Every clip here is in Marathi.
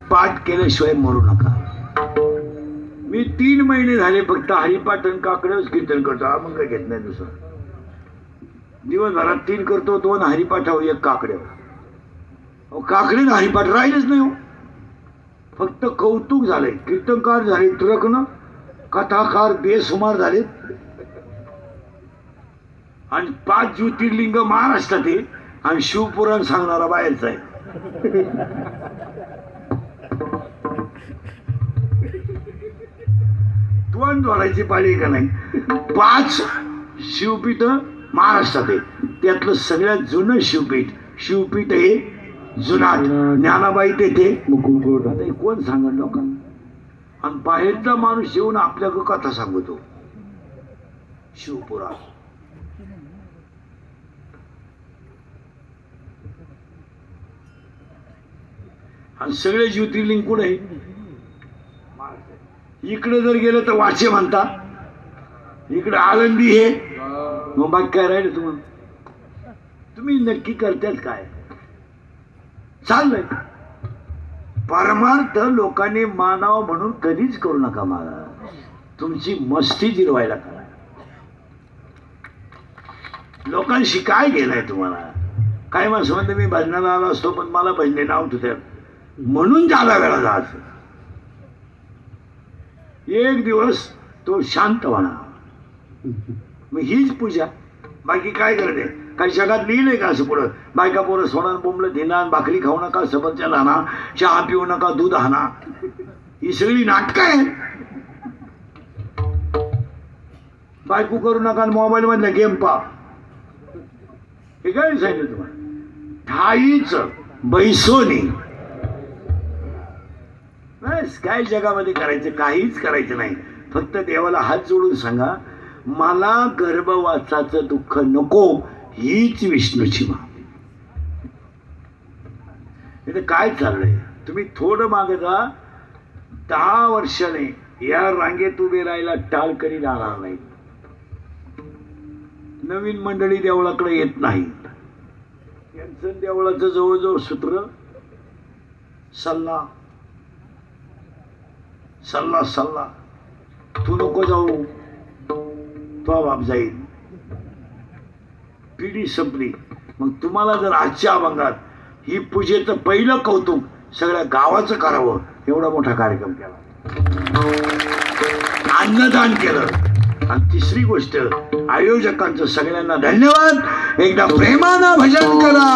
पाठ केल्याशिवाय मरू नका. मी 3 महिने झाले फक्त हरिपाठ आणि काकड्याच कीर्तन करतो. हा मग काय घेत नाही दुसरं. दिवसभरात 3 करतो, 2 हरिपाठावर 1 काकड्यावर. काकडे हरिपाठ राहिलेच नाही हो. फक्त कौतुक झालंय. कीर्तनकार झाले तुरकन, कथाकार बेसुमार झाले आणि 5 ज्योतिर्लिंग महाराष्ट्रात आहे आणि शिवपुराण सांगणारा बाहेरचा आहे. तोंड जोडायची पाळी का नाही. 5 शिवपीठ महाराष्ट्रात आहे. त्यातलं सगळ्यात जुनं शिवपीठ हे जुनाट. ज्ञानाबाई तेथे मुकुंदकोट. आता कोण सांगत लोकांना. आणि बाहेरचा माणूस येऊन आपल्याकडे कथा सांगतो शिवपुराण. आणि सगळे ज्योतिर्लिंग कुठे आहे. इकडे जर गेलं तर वाचे म्हणता, इकडे आळंदी हे. मग बाकी काय राहिले तुम्हाला. तुम्ही नक्की करताच काय चाललंय. परमार्थ लोकांनी मानावं म्हणून कधीच करू नका. मला तुमची मस्ती जिरवायला करा. लोकांशी काय गेलाय तुम्हाला. काय माणसं म्हणते मी भजनाला आलो असतो पण मला भजने नाव तुझ्या म्हणून ज्यादा वेळा जायचं. एक दिवस तो शांत म्हणा. मग हीच पूजा. बाकी काय करते. काही जगात लिहिलंय का असं पुढं. बायका पोरं सोडा बोंबलं धिना, भाकरी खाऊ नका, सफरचंद आणा, चहा पिऊ नका, दूध आणा. ही सगळी नाटकं आहे. बायको करू नका, मोबाईल मधला गेम पा. हे काय सांगितलं तुम्हाला. ठाईच बैसोनी. बस काय जगामध्ये करायचं. काहीच करायचं नाही. फक्त देवाला हात जोडून सांगा मला गर्भवासाचं दुःख नको. हीच विष्णूची मा. इथे काय चाललंय. तुम्ही थोडं मागे जा. 10 वर्षाने या रांगेत उभे राहायला टाळ करी राहणार नाही. नवीन मंडळी देवळाकडे येत नाही. यांचं देवळाचं जवळजवळ सूत्र सल्ला सल्ला सल्ला. तू नको जाऊ, तो बाप जाईल. पिढी संपली. मग तुम्हाला जर आजच्या अभंगात ही पूजेचं पहिलं कौतुक सगळ्या गावाचं करावं एवढा मोठा कार्यक्रम केला. अन्नदान केलं. आणि तिसरी गोष्ट आयोजकांचं सगळ्यांना धन्यवाद. एकदा प्रेमानं भजन करा.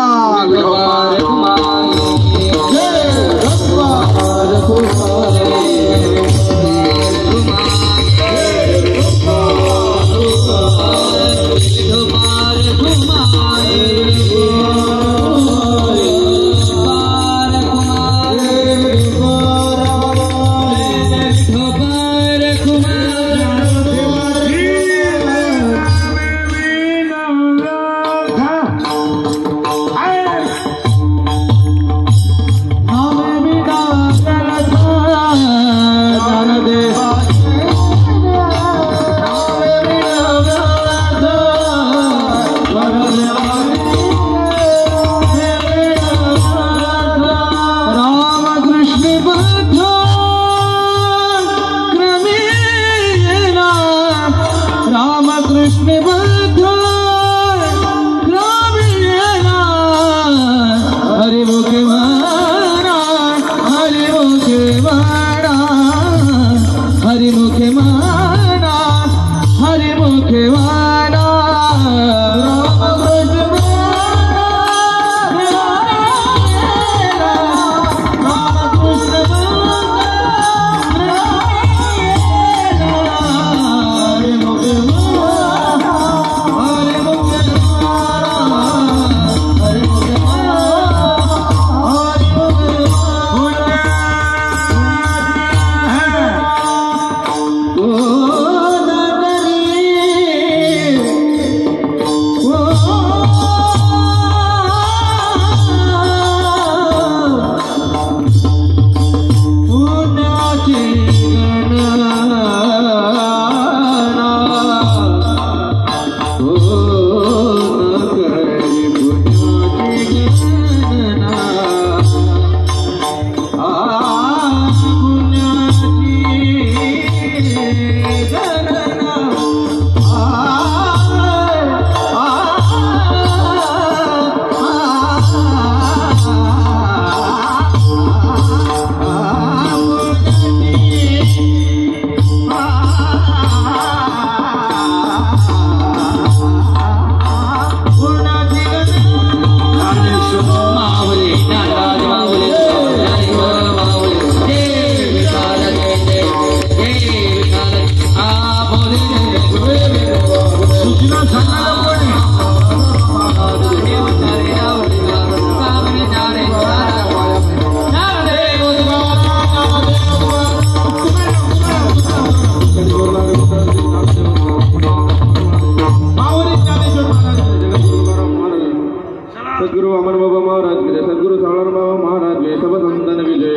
सद्गुरु अमर बाबा महाराज विजय, सद्गुरु सावळार बाबा महाराज विजय, सब संतान विजय.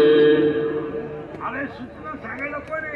अरे सूचना सांगायला कोणी